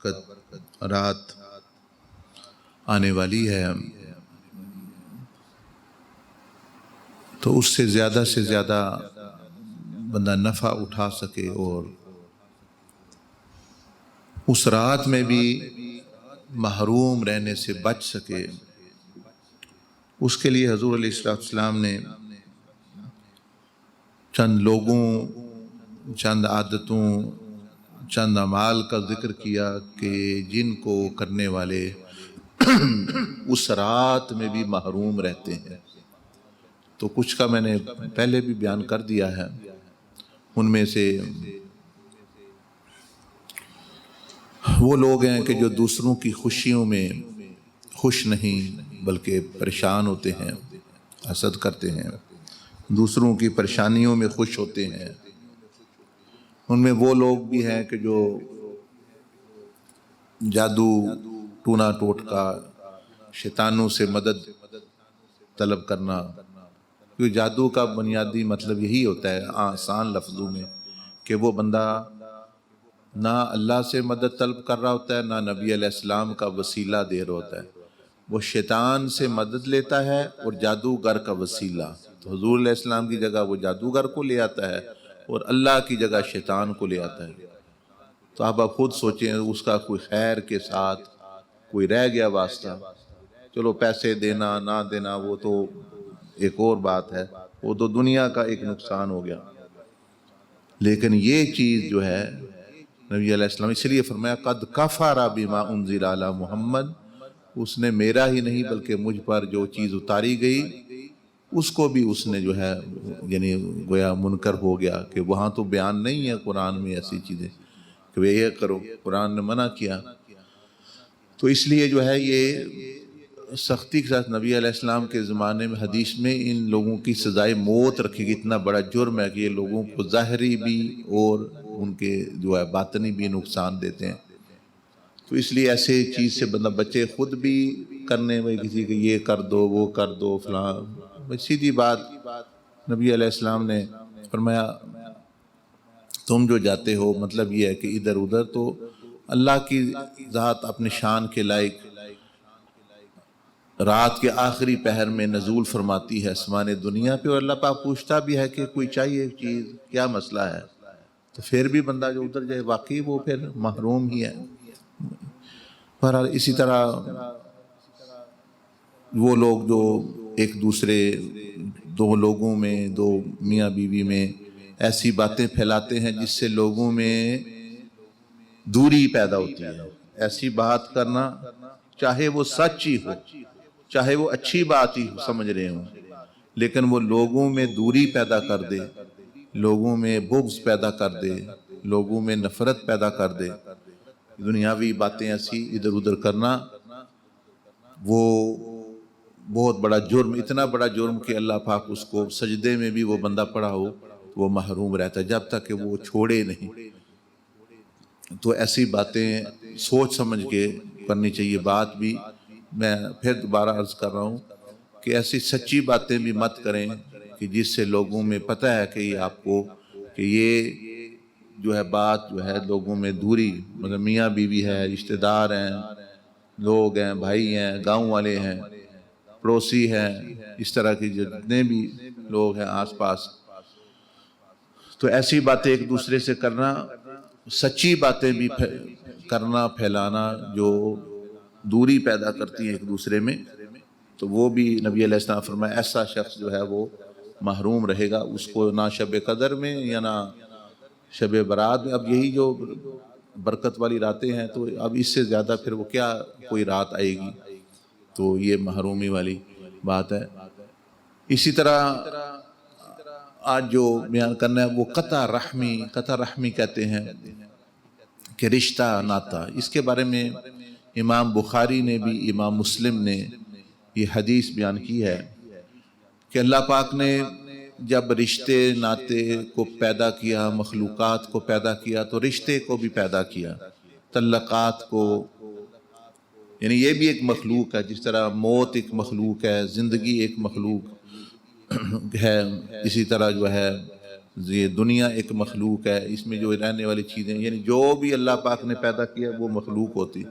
بابرکت رات آنے والی ہے، تو اس سے زیادہ بندہ نفع اٹھا سکے اور اس رات میں بھی محروم رہنے سے بچ سکے، اس کے لیے حضور علیہ السلام نے چند لوگوں، چند عادتوں، چند اعمال کا ذکر کیا کہ جن کو کرنے والے اس رات میں بھی محروم رہتے ہیں۔ تو کچھ کا میں نے پہلے بھی بیان کر دیا ہے، ان میں سے وہ لوگ ہیں کہ جو دوسروں کی خوشیوں میں خوش نہیں بلکہ پریشان ہوتے ہیں، حسد کرتے ہیں، دوسروں کی پریشانیوں میں خوش ہوتے ہیں۔ ان میں وہ لوگ بھی ہیں کہ جو جادو، ٹونا ٹوٹکا، شیطانوں سے مدد طلب کرنا، کیونکہ جادو کا بنیادی مطلب یہی ہوتا ہے آسان لفظوں میں کہ وہ بندہ نہ اللہ سے مدد طلب کر رہا ہوتا ہے، نہ نبی علیہ السلام کا وسیلہ دے رہا ہوتا ہے، وہ شیطان سے مدد لیتا ہے اور جادوگر کا وسیلہ۔ تو حضور علیہ السلام کی جگہ وہ جادوگر کو لے آتا ہے اور اللہ کی جگہ شیطان کو لے آتا ہے۔ تو آپ خود سوچیں، اس کا کوئی خیر کے ساتھ کوئی رہ گیا واسطہ، چلو پیسے دینا نہ دینا وہ تو ایک اور بات ہے، وہ تو دنیا کا ایک نقصان ہو گیا، لیکن یہ چیز جو ہے نبی علیہ السلام اس لیے فرمایا قد کفر بما انزل علی محمد، اس نے میرا ہی نہیں بلکہ مجھ پر جو چیز اتاری گئی اس کو بھی اس نے جو ہے یعنی گویا منکر ہو گیا، کہ وہاں تو بیان نہیں ہے قرآن میں ایسی چیزیں کہ یہ کرو، قرآن نے منع کیا۔ تو اس لیے جو ہے یہ سختی کے ساتھ نبی علیہ السلام کے زمانے میں حدیث میں ان لوگوں کی سزائے موت رکھی گئی۔ اتنا بڑا جرم ہے کہ یہ لوگوں کو ظاہری بھی اور ان کے جو ہے باطنی بھی نقصان دیتے ہیں۔ تو اس لیے ایسے چیز سے بندہ بچے، خود بھی کرنے میں کسی کہ یہ کر دو وہ کر دو فلاں، سیدھی بات نبی علیہ السلام نے فرمایا تم جو جاتے ہو، مطلب یہ ہے کہ ادھر ادھر، تو اللہ کی ذات اپنے شان کے لائق رات کے آخری پہر میں نزول فرماتی ہے آسمان دنیا پہ، اور اللہ پاک پوچھتا بھی ہے کہ کوئی چاہیے چیز، کیا مسئلہ ہے؟ تو پھر بھی بندہ جو ادھر جائے واقعی وہ پھر محروم ہی ہے۔ بہرحال اسی طرح وہ لوگ جو ایک دوسرے دو لوگوں میں، دو میاں بیوی میں ایسی باتیں پھیلاتے ہیں جس سے لوگوں میں دوری پیدا ہوتی ہے، ایسی بات کرنا چاہے وہ سچ ہی ہو، چاہے وہ اچھی بات ہی سمجھ رہے ہوں، لیکن وہ لوگوں میں دوری پیدا کر دے، لوگوں میں بغض پیدا کر دے، لوگوں میں نفرت پیدا کر دے، دنیاوی باتیں ایسی ادھر ادھر کرنا، وہ بہت بڑا جرم، اتنا بڑا جرم کہ اللہ پاک اس کو سجدے میں بھی وہ بندہ پڑا ہو وہ محروم رہتا ہے جب تک کہ وہ چھوڑے نہیں۔ تو ایسی باتیں سوچ سمجھ کے کرنی چاہیے۔ بات بھی میں پھر دوبارہ عرض کر رہا ہوں کہ ایسی سچی باتیں بھی مت کریں کہ جس سے لوگوں میں پتہ ہے کہ یہ آپ کو کہ یہ جو ہے بات جو ہے لوگوں میں دوری، مطلب میاں بیوی ہے، رشتہ دار ہیں، لوگ ہیں، بھائی ہیں، گاؤں والے ہیں، پڑوسی ہیں، اس طرح کی جتنے بھی لوگ ہیں آس پاس، تو ایسی باتیں ایک دوسرے سے کرنا، سچی باتیں بھی کرنا، پھیلانا جو دوری پیدا کرتی ہیں ایک دوسرے میں، تو وہ بھی نبی علیہ السلام فرمایا ایسا شخص جو ہے وہ محروم رہے گا، اس کو نہ شب قدر میں یا نہ شب برات میں۔ اب یہی جو برکت والی راتیں ہیں تو اب اس سے زیادہ پھر وہ کیا کوئی رات آئے گی، تو یہ محرومی والی بات ہے۔ اسی طرح آج جو بیان کرنا ہے وہ قطع رحمی کہتے ہیں کہ رشتہ ناتا، اس کے بارے میں امام بخاری نے بھی امام مسلم نے یہ حدیث بیان کی ہے کہ اللہ پاک نے جب رشتے ناتے کو پیدا کیا، مخلوقات کو پیدا کیا، تو رشتے کو بھی پیدا کیا، تعلقات کو، یعنی یہ بھی ایک مخلوق ہے، جس طرح موت ایک مخلوق ہے، زندگی ایک مخلوق ہے، اسی طرح جو ہے یہ دنیا ایک مخلوق ہے، اس میں جو رہنے والی چیزیں یعنی جو بھی اللہ پاک نے پیدا کیا وہ مخلوق ہوتی،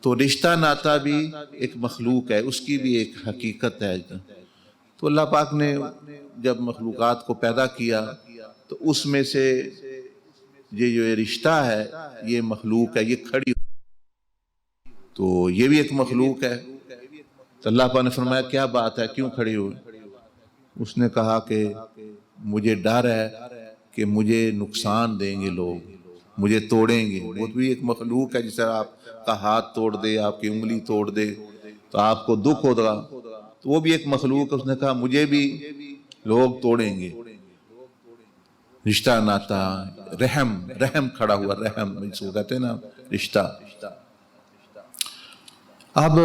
تو رشتہ ناتا بھی ایک مخلوق ہے، اس کی بھی ایک حقیقت ہے۔ تو اللہ پاک نے جب مخلوقات کو پیدا کیا تو اس میں سے یہ جو رشتہ ہے یہ مخلوق ہے، یہ کھڑی، تو یہ بھی ایک مخلوق ہے۔ تو اللہ پاک نے فرمایا کیا بات ہے، کیوں کھڑی ہوئی؟ اس نے کہا کہ مجھے ڈر ہے کہ مجھے نقصان دیں گے لوگ، مجھے توڑیں گے۔ وہ بھی ایک مخلوق ہے، جیسے آپ کا ہاتھ توڑ دے، آپ کی انگلی توڑ دے تو آپ کو دکھ ہوگا، تو وہ بھی ایک مخلوق ہے۔ اس نے کہا مجھے بھی لوگ توڑیں گے۔ رشتہ ناتا، رحم کھڑا ہوا، رحم اس کو کہتے ہیں نا، رشتہ۔ اب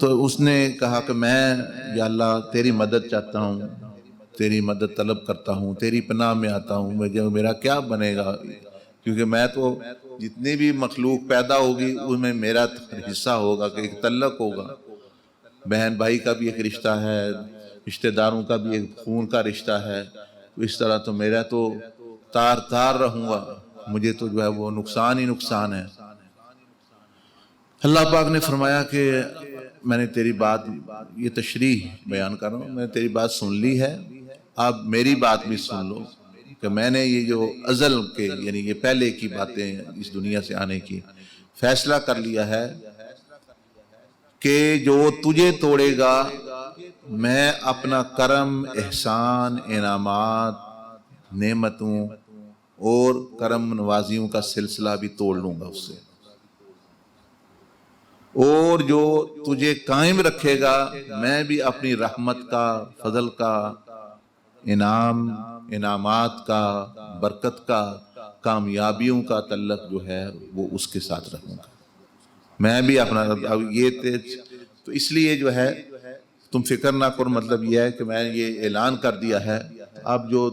تو اس نے کہا کہ میں یا اللہ تیری مدد چاہتا ہوں، تیری مدد طلب کرتا ہوں، تیری پناہ میں آتا ہوں، میرا کیا بنے گا، کیونکہ میں تو جتنی بھی مخلوق پیدا ہوگی اس میں میرا حصہ ہوگا، کہ ایک تعلق ہوگا، بہن بھائی کا بھی ایک رشتہ ہے، رشتہ داروں کا بھی ایک خون کا رشتہ ہے، اس طرح تو میرا تو تار رہوں گا، مجھے تو جو ہے وہ نقصان ہی نقصان ہے۔ اللہ پاک نے فرمایا کہ میں نے تیری بات، یہ تشریح بیان کر رہا ہوں، میں نے تیری بات سن لی ہے، اب میری بات بھی سن لو، کہ میں نے یہ جو ازل کے یعنی یہ پہلے کی باتیں اس دنیا سے آنے کی فیصلہ کر لیا ہے کہ جو تجھے توڑے گا میں اپنا کرم، احسان، انعامات، نعمتوں اور کرم نوازیوں کا سلسلہ بھی توڑ لوں گا اس سے، اور جو تجھے قائم رکھے گا میں بھی اپنی رحمت کا، فضل کا، انعامات کا، برکت کا، کامیابیوں کا تعلق جو ہے وہ اس کے ساتھ رکھوں گا، میں بھی اپنا۔ اب یہ تو اس لیے جو ہے تم فکر نہ کرو، مطلب یہ ہے کہ میں یہ اعلان کر دیا ہے، اب جو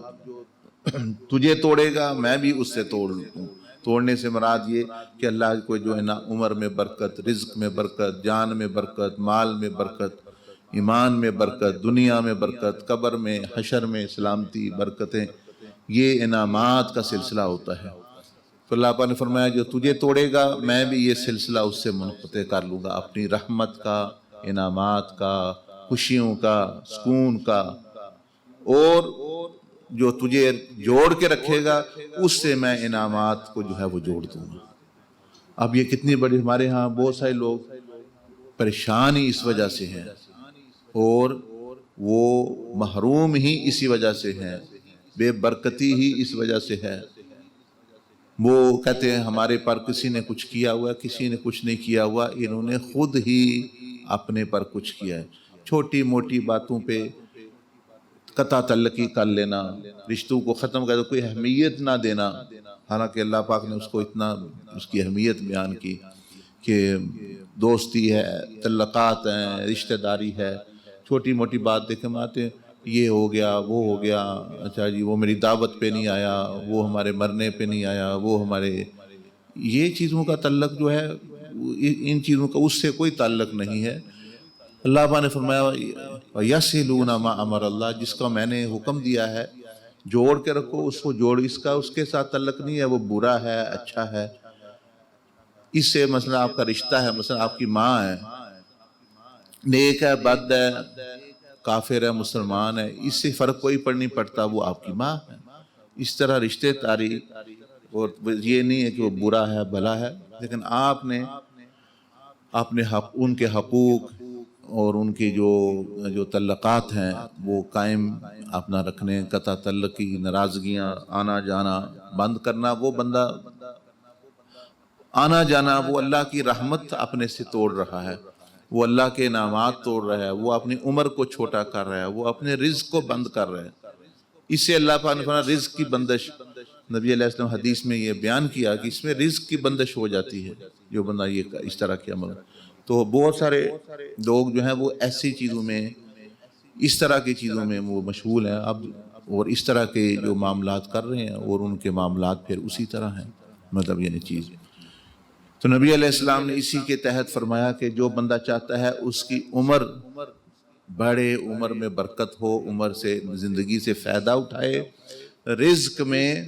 تجھے توڑے گا میں بھی اس سے توڑ لوں۔ توڑنے سے مراد یہ کہ اللہ کو جو ہے نا عمر میں برکت، رزق میں برکت، جان میں برکت، مال میں برکت، ایمان میں برکت، دنیا میں برکت، قبر میں، حشر میں سلامتی، برکتیں، یہ انعامات کا سلسلہ ہوتا ہے۔ تو اللہ پاک نے فرمایا جو تجھے توڑے گا میں بھی یہ سلسلہ اس سے منقطع کر لوں گا، اپنی رحمت کا، انعامات کا، خوشیوں کا، سکون کا، اور جو تجھے جوڑ کے رکھے گا اس سے میں انعامات کو جو ہے وہ جوڑ دوں گا۔ اب یہ کتنی بڑی، ہمارے ہاں بہت سارے لوگ پریشان ہی اس وجہ سے ہیں، اور وہ محروم ہی اسی وجہ سے ہیں، بے برکتی ہی اس وجہ سے ہے۔ وہ کہتے ہیں ہمارے پر کسی نے کچھ کیا ہوا، کسی نے کچھ نہیں کیا ہوا، انہوں نے خود ہی اپنے پر کچھ کیا ہے۔ چھوٹی موٹی باتوں پہ قطع تعلقی کر لینا، رشتوں کو ختم کر دو، کوئی اہمیت نہ دینا، حالانکہ اللہ پاک نے اس کو اتنا اس کی اہمیت بیان کی کہ دوستی ہے، تعلقات ہیں، رشتہ داری ہے، چھوٹی موٹی بات دیکھیں ہم آتے ہیں یہ ہو گیا، وہ ہو گیا، اچھا جی وہ میری دعوت پہ نہیں آیا، وہ ہمارے مرنے پہ نہیں آیا، وہ ہمارے، یہ چیزوں کا تعلق جو ہے ان چیزوں کا اس سے کوئی تعلق نہیں ہے۔ اللہ پاک نے فرمایا وَيَصِلُونَ مَا أَمَرَ اللَّهُ، جس کا میں نے حکم دیا ہے جوڑ کے رکھو اس کو، جوڑ، اس کا اس کے ساتھ تعلق نہیں ہے وہ برا ہے اچھا ہے، اس سے مثلا آپ کا رشتہ ہے، مثلا آپ کی ماں ہے، نیک ہے بد ہے، کافر ہے مسلمان ہے، اس سے فرق کوئی نہیں پڑتا، وہ آپ کی ماں ہے۔ اس طرح رشتے داری، اور یہ نہیں ہے کہ وہ برا ہے بھلا ہے، لیکن آپ نے اپنے حق، ان کے حقوق اور ان کی جو تعلقات ہیں وہ قائم اپنا رکھنے، قطع تعلقی، ناراضگیاں، آنا جانا بند کرنا۔ وہ بندہ آنا جانا وہ اللہ کی رحمت اپنے سے توڑ رہا ہے، وہ اللہ کے انعامات توڑ رہا ہے، وہ اپنی عمر کو چھوٹا کر رہا ہے، وہ اپنے رزق کو بند کر رہا ہے۔ اس سے اللہ پاک نے فرمایا رزق کی بندش، نبی علیہ السلام حدیث میں یہ بیان کیا کہ اس میں رزق کی بندش ہو جاتی ہے جو بندہ یہ اس طرح کے عمل۔ تو بہت سارے لوگ جو ہیں وہ ایسی چیزوں میں، اس طرح کی چیزوں میں وہ مشغول ہیں اب، اور اس طرح کے جو معاملات کر رہے ہیں، اور ان کے معاملات پھر اسی طرح ہیں، مطلب یہ چیز۔ تو نبی علیہ السلام نے اسی کے تحت فرمایا کہ جو بندہ چاہتا ہے اس کی عمر بڑھے، عمر میں برکت ہو، عمر سے، زندگی سے فائدہ اٹھائے، رزق میں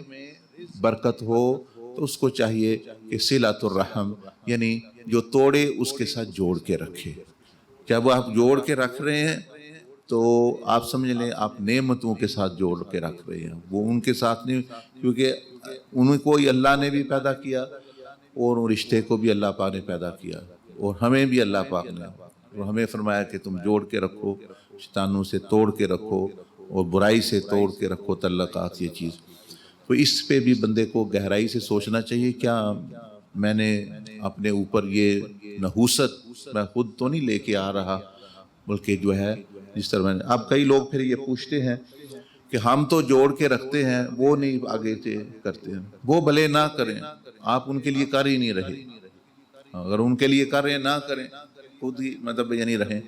برکت ہو تو اس کو چاہیے کہ صلۃ الرحم یعنی جو توڑے اس کے ساتھ جوڑ کے رکھے. جب آپ جوڑ کے رکھ رہے ہیں تو آپ سمجھ لیں آپ نعمتوں کے ساتھ جوڑ کے رکھ رہے ہیں. وہ ان کے ساتھ نہیں، کیونکہ ان کو ہی اللہ نے بھی پیدا کیا اور ان رشتے کو بھی اللہ پاک نے پیدا کیا اور ہمیں بھی اللہ پاک نے، اور ہمیں فرمایا کہ تم جوڑ کے رکھو، شیطانوں سے توڑ کے رکھو اور برائی سے توڑ کے رکھو تعلقات. یہ چیز تو اس پہ بھی بندے کو گہرائی سے سوچنا چاہیے. کیا میں نے اپنے اوپر یہ نحوست میں خود تو نہیں لے کے آ رہا، بلکہ جو ہے جس طرح میں نے. اب کئی لوگ پھر یہ پوچھتے ہیں کہ ہم تو جوڑ کے رکھتے ہیں، وہ نہیں آگے سے کرتے ہیں. وہ بھلے نہ کریں، آپ ان کے لیے کر ہی نہیں رہے. اگر ان کے لیے کر رہے ہیں نہ کریں، خود ہی مطلب یعنی رہیں.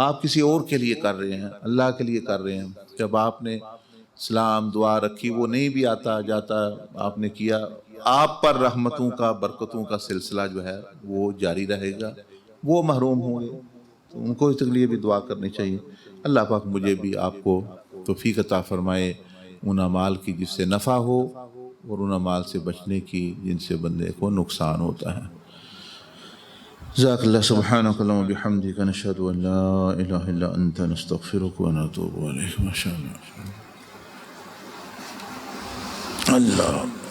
آپ کسی اور کے لیے کر رہے ہیں، اللہ کے لیے کر رہے ہیں. جب آپ نے سلام دعا رکھی، وہ نہیں بھی آتا جاتا، آپ نے کیا، آپ پر رحمتوں کا برکتوں کا سلسلہ جو ہے وہ جاری رہے گا. وہ محروم ہوں گے تو ان کو اس لیے بھی دعا کرنی چاہیے. اللہ پاک مجھے بھی آپ کو توفیق عطا فرمائے ان اعمال کی جس سے نفع ہو اور ان اعمال سے بچنے کی جن سے بندے کو نقصان ہوتا ہے. جزاک اللہ. سبحانک اللہم و بحمدک، نشہد ان لا الہ الا انت، نستغفرک و نتوب الیک. ما شاء اللہ. اللہ